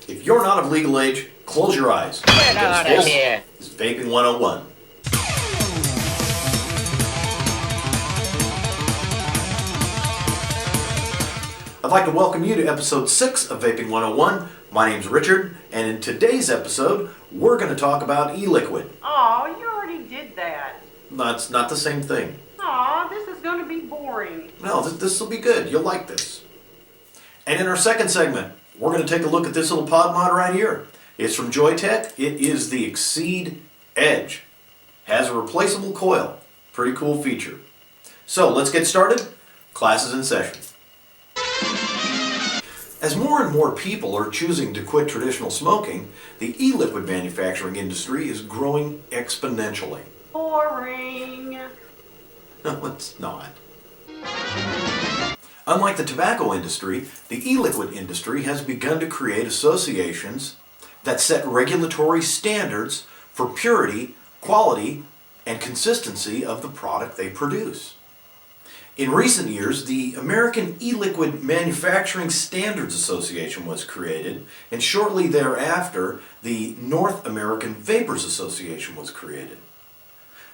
If you're not of legal age, close your eyes. Get out of here. This is Vaping 101. I'd like to welcome you to episode 6 of Vaping 101. My name's Richard, and in today's episode, we're going to talk about e-liquid. Aw, you already did that. That's not the same thing. Aw, this is going to be boring. No, this will be good. You'll like this. And in our second segment, we're going to take a look at this little pod mod right here. It's from Joyetechs. It is the Exceed Edge. Has a replaceable coil. Pretty cool feature. So let's get started. Class is in session. As more and more people are choosing to quit traditional smoking, the e-liquid manufacturing industry is growing exponentially. Boring. No, it's not. Unlike the tobacco industry, the e-liquid industry has begun to create associations that set regulatory standards for purity, quality, and consistency of the product they produce. In recent years, the American E-Liquid Manufacturing Standards Association was created, and shortly thereafter, the North American Vapors Association was created.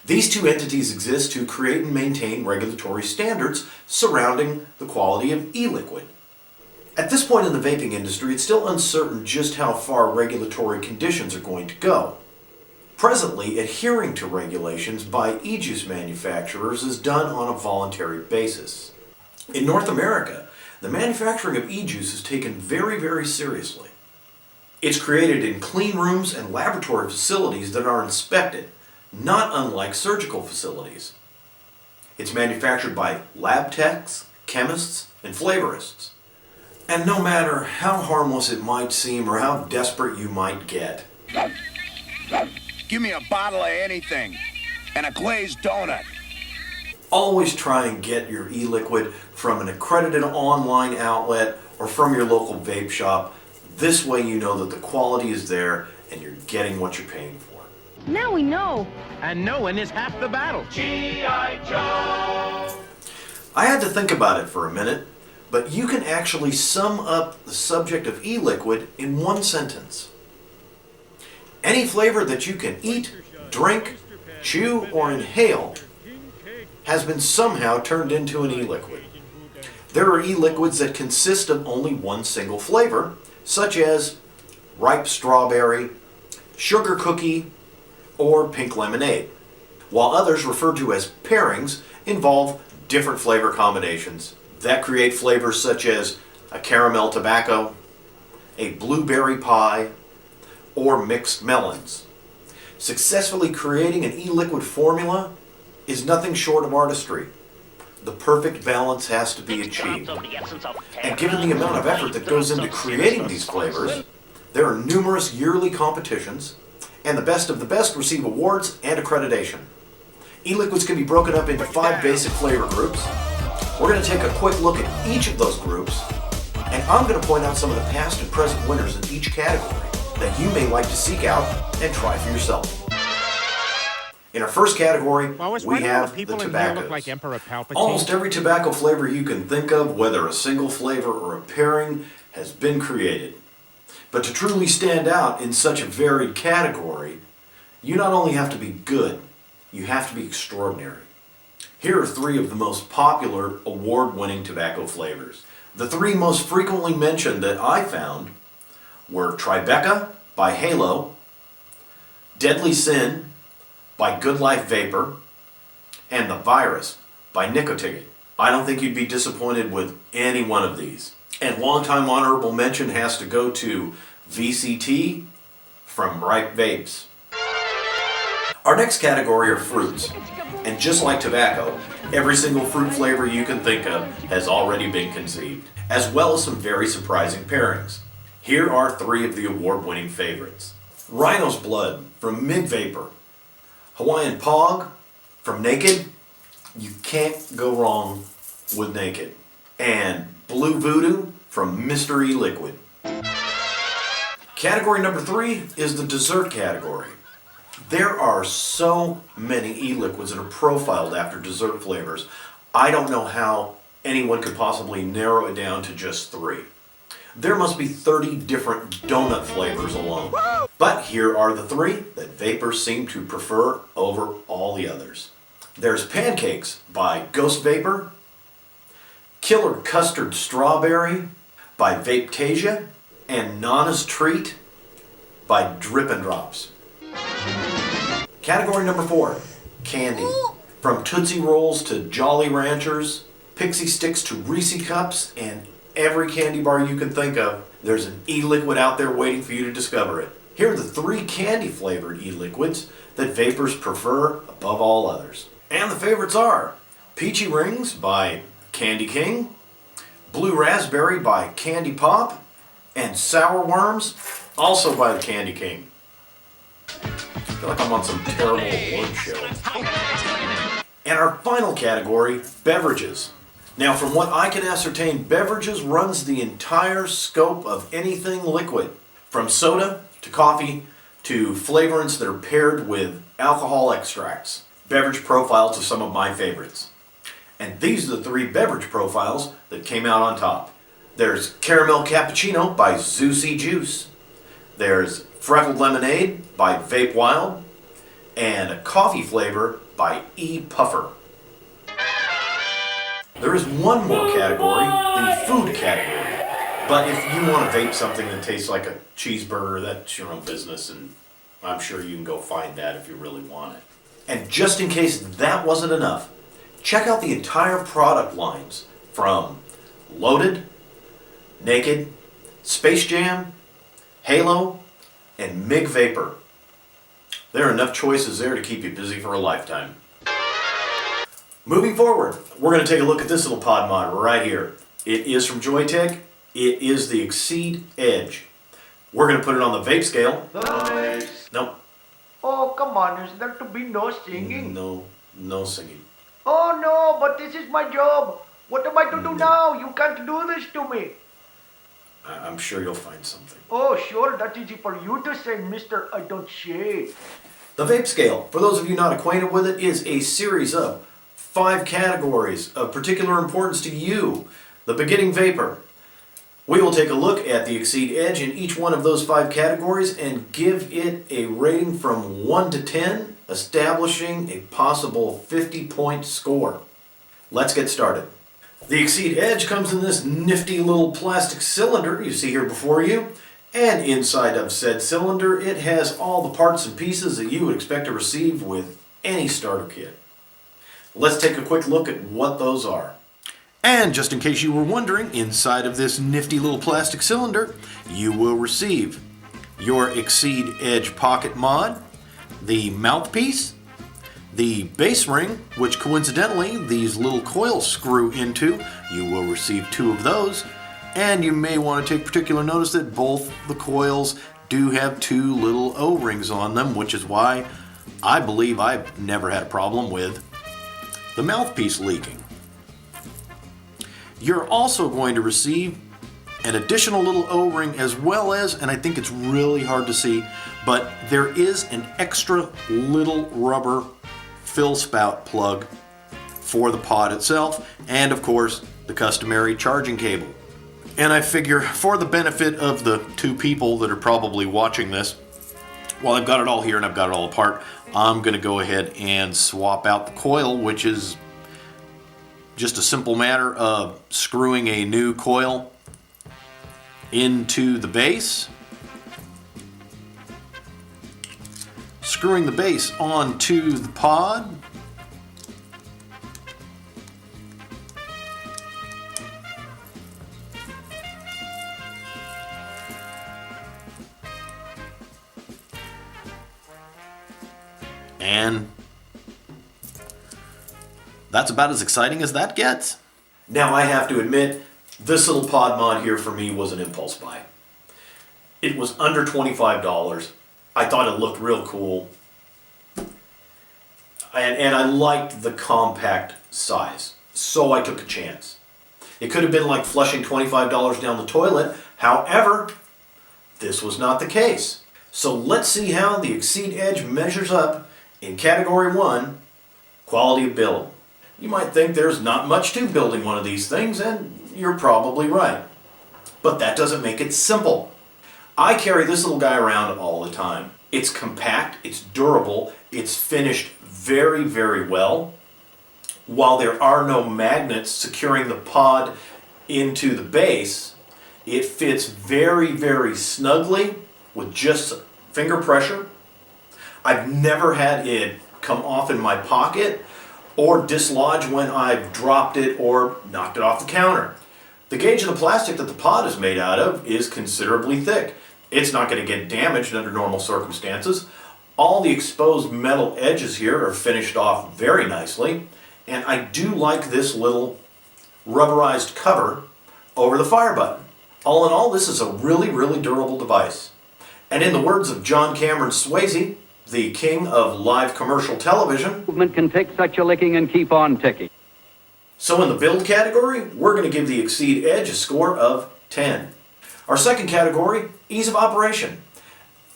These two entities exist to create and maintain regulatory standards surrounding the quality of e-liquid. At this point in the vaping industry, it's still uncertain just how far regulatory conditions are going to go. Presently, adhering to regulations by e-juice manufacturers is done on a voluntary basis. In North America, the manufacturing of e-juice is taken very, very seriously. It's created in clean rooms and laboratory facilities that are inspected, not unlike surgical facilities. It's manufactured by lab techs, chemists, and flavorists. And no matter how harmless it might seem or how desperate you might get, give me a bottle of anything and a glazed donut. Always try and get your e-liquid from an accredited online outlet or from your local vape shop. This way you know that the quality is there and you're getting what you're paying for. Now we know. And knowing is half the battle. I had to think about it for a minute, but you can actually sum up the subject of e-liquid in one sentence. Any flavor that you can eat, drink, chew, or inhale has been somehow turned into an e-liquid. There are e-liquids that consist of only one single flavor, such as ripe strawberry, sugar cookie, or pink lemonade, while others, referred to as pairings, involve different flavor combinations that create flavors such as a caramel tobacco, a blueberry pie, or mixed melons. Successfully creating an e-liquid formula is nothing short of artistry. The perfect balance has to be achieved. And given the amount of effort that goes into creating these flavors, there are numerous yearly competitions, and the best of the best receive awards and accreditation. E-liquids can be broken up into 5 basic flavor groups. We're going to take a quick look at each of those groups, and I'm going to point out some of the past and present winners in each category that you may like to seek out and try for yourself. In our first category, we have the tobaccos. Like Emperor Palpatine. Almost every tobacco flavor you can think of, whether a single flavor or a pairing, has been created. But to truly stand out in such a varied category, you not only have to be good, you have to be extraordinary. Here are 3 of the most popular award-winning tobacco flavors. The 3 most frequently mentioned that I found were Tribeca by Halo, Deadly Sin by Good Life Vapor, and The Virus by Nicotine. I don't think you'd be disappointed with any one of these. And longtime honorable mention has to go to VCT from Ripe Vapes. Our next category are fruits. And just like tobacco, every single fruit flavor you can think of has already been conceived, as well as some very surprising pairings. Here are 3 of the award-winning favorites. Rhino's Blood from Mid Vapor, Hawaiian Pog from Naked. You can't go wrong with Naked. And Blue Voodoo from Mr. E-Liquid. Category number 3 is the dessert category. There are so many e-liquids that are profiled after dessert flavors. I don't know how anyone could possibly narrow it down to just 3. There must be 30 different donut flavors alone. But here are the 3 that vapors seem to prefer over all the others. There's Pancakes by Ghost Vapor, Killer Custard Strawberry by Vapetasia, and Nana's Treat by Drip and Drops. Category number 4, candy. From Tootsie Rolls to Jolly Ranchers, Pixie Sticks to Reese Cups, and every candy bar you can think of, there's an e-liquid out there waiting for you to discover it. Here are the 3 candy-flavored e-liquids that vapors prefer above all others. And the favorites are Peachy Rings by Candy King, Blue Raspberry by Candy Pop, and Sour Worms, also by the Candy King. I feel like I'm on some terrible award show. And our final category, beverages. Now, from what I can ascertain, beverages runs the entire scope of anything liquid, from soda to coffee to flavorants that are paired with alcohol extracts. Beverage profiles are some of my favorites. And these are the 3 beverage profiles that came out on top. There's Caramel Cappuccino by Zuicy Juice. There's Freckled Lemonade by Vape Wild. And a coffee flavor by E Puffer. There is one more category, the food category. But if you want to vape something that tastes like a cheeseburger, that's your own business, and I'm sure you can go find that if you really want it. And just in case that wasn't enough, check out the entire product lines from Loaded, Naked, Space Jam, Halo, and MIG Vapor. There are enough choices there to keep you busy for a lifetime. Moving forward, we're going to take a look at this little pod mod right here. It is from Joyetech. It is the Exceed Edge. We're going to put it on the vape scale. Nice. No, Oh, come on, is there to be no singing? no singing. Oh no, but this is my job. What am I to do now? You can't do this to me. I'm sure you'll find something. Oh, sure, that's easy for you to say, mister, I don't shave. The vape scale, for those of you not acquainted with it, is a series of 5 categories of particular importance to you, the beginning vapor. We will take a look at the Exceed Edge in each one of those 5 categories and give it a rating from 1 to 10, establishing a possible 50-point score. Let's get started. The Exceed Edge comes in this nifty little plastic cylinder you see here before you, and inside of said cylinder it has all the parts and pieces that you would expect to receive with any starter kit. Let's take a quick look at what those are. And just in case you were wondering, inside of this nifty little plastic cylinder, you will receive your Exceed Edge pocket mod, the mouthpiece, the base ring, which coincidentally these little coils screw into. You will receive 2 of those, and you may want to take particular notice that both the coils do have 2 little O-rings on them, which is why I believe I've never had a problem with the mouthpiece leaking. You're also going to receive an additional little O-ring, as well as, and I think it's really hard to see, but there is an extra little rubber fill spout plug for the pod itself, and of course the customary charging cable. And I figure for the benefit of the 2 people that are probably watching this, while I've got it all here and I've got it all apart, I'm going to go ahead and swap out the coil, which is just a simple matter of screwing a new coil into the base, screwing the base onto the pod, and that's about as exciting as that gets. Now I have to admit, this little pod mod here for me was an impulse buy. It was under $25. I thought it looked real cool. And I liked the compact size, so I took a chance. It could have been like flushing $25 down the toilet. However, this was not the case. So let's see how the Exceed Edge measures up in Category 1, Quality of Build. You might think there's not much to building one of these things, and you're probably right. But that doesn't make it simple. I carry this little guy around all the time. It's compact, it's durable, it's finished very, very well. While there are no magnets securing the pod into the base, it fits very, very snugly with just finger pressure. I've never had it come off in my pocket or dislodge when I've dropped it or knocked it off the counter. The gauge of the plastic that the pod is made out of is considerably thick. It's not going to get damaged under normal circumstances. All the exposed metal edges here are finished off very nicely, and I do like this little rubberized cover over the fire button. All in all, this is a really, really durable device. And in the words of John Cameron Swayze, the king of live commercial television, Movement can take such a licking and keep on ticking. So in the build category, we're going to give the Exceed Edge a score of 10. Our second category, ease of operation.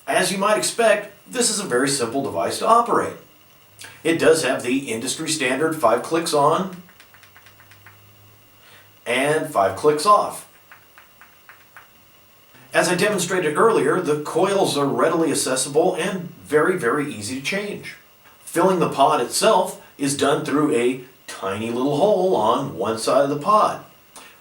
As you might expect, this is a very simple device to operate. It does have the industry standard 5 clicks on and 5 clicks off. As I demonstrated earlier, the coils are readily accessible and very, very easy to change. Filling the pod itself is done through a tiny little hole on one side of the pod,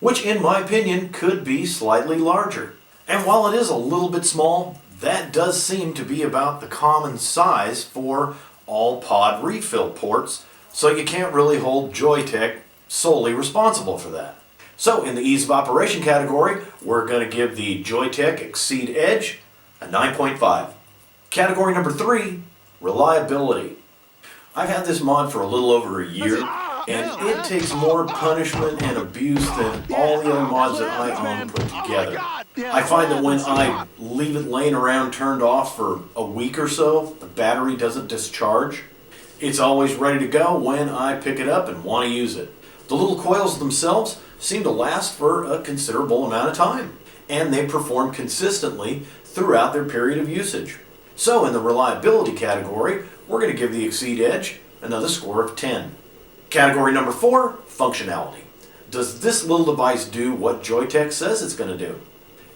which in my opinion could be slightly larger. And while it is a little bit small, that does seem to be about the common size for all pod refill ports, so you can't really hold Joyetech solely responsible for that. So in the ease of operation category, we're going to give the Joyetech Exceed Edge a 9.5. Category number 3, reliability. I've had this mod for a little over a year, and it takes more punishment and abuse than all the other mods that I own put together. I find that when I leave it laying around turned off for a week or so, the battery doesn't discharge. It's always ready to go when I pick it up and want to use it. The little coils themselves seem to last for a considerable amount of time, and they perform consistently throughout their period of usage. So in the reliability category, we're going to give the Exceed Edge another score of 10. Category number 4, functionality. Does this little device do what Joyetech says it's going to do?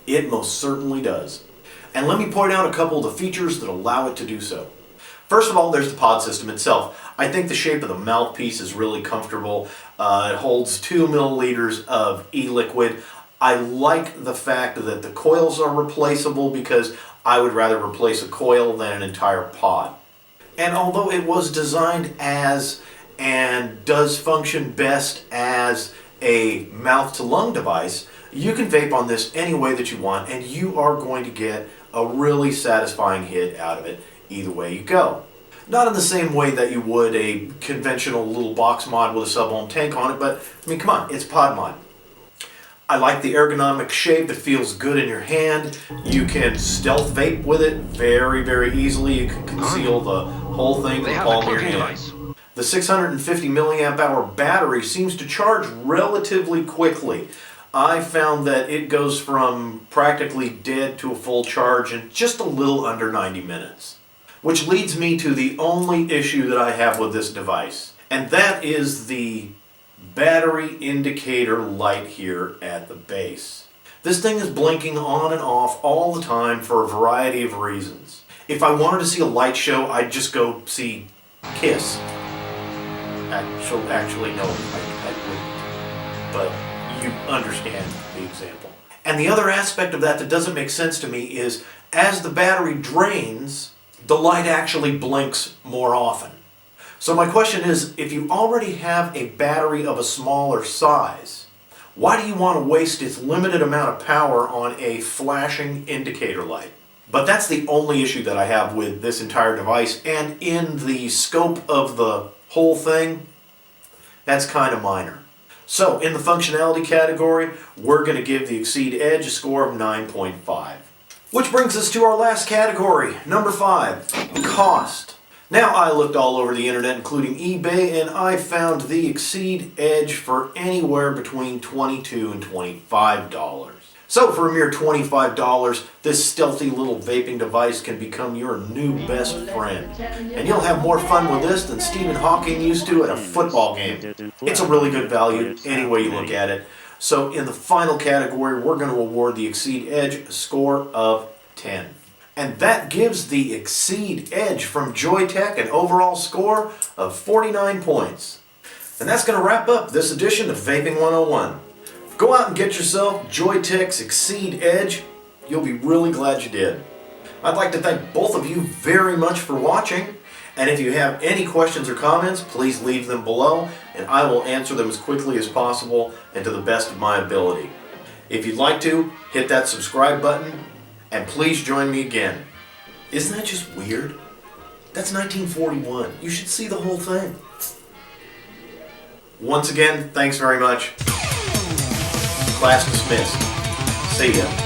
It most certainly does. And let me point out a couple of the features that allow it to do so. First of all, there's the pod system itself. I think the shape of the mouthpiece is really comfortable. It holds 2 milliliters of e-liquid. I like the fact that the coils are replaceable because I would rather replace a coil than an entire pod. And although it was designed as and does function best as a mouth-to-lung device, you can vape on this any way that you want, and you are going to get a really satisfying hit out of it either way you go. Not in the same way that you would a conventional little box mod with a sub-ohm tank on it, but I mean, come on, it's pod mod. I like the ergonomic shape that feels good in your hand. You can stealth vape with it very, very easily. You can conceal the whole thing with the palm of your hand. The 650 milliamp hour battery seems to charge relatively quickly. I found that it goes from practically dead to a full charge in just a little under 90 minutes. Which leads me to the only issue that I have with this device, and that is the battery indicator light here at the base. This thing is blinking on and off all the time for a variety of reasons. If I wanted to see a light show, I'd just go see Kiss. Actually, no, I wouldn't. But you understand the example. And the other aspect of that doesn't make sense to me is as the battery drains, the light actually blinks more often. So my question is, if you already have a battery of a smaller size, why do you want to waste its limited amount of power on a flashing indicator light? But that's the only issue that I have with this entire device, and in the scope of the whole thing, that's kind of minor. So in the functionality category, we're going to give the Exceed Edge a score of 9.5. Which brings us to our last category, number 5, cost. Now I looked all over the internet, including eBay, and I found the Exceed Edge for anywhere between $22 and $25. So for a mere $25, this stealthy little vaping device can become your new best friend. And you'll have more fun with this than Stephen Hawking used to at a football game. It's a really good value any way you look at it. So in the final category, we're going to award the Exceed Edge a score of 10. And that gives the Exceed Edge from Joyetech an overall score of 49 points. And that's going to wrap up this edition of Vaping 101. Go out and get yourself Joyetech's Exceed Edge. You'll be really glad you did. I'd like to thank both of you very much for watching. And if you have any questions or comments, please leave them below, and I will answer them as quickly as possible and to the best of my ability. If you'd like to, hit that subscribe button, and please join me again. Isn't that just weird? That's 1941. You should see the whole thing. Once again, thanks very much. Class dismissed. See ya.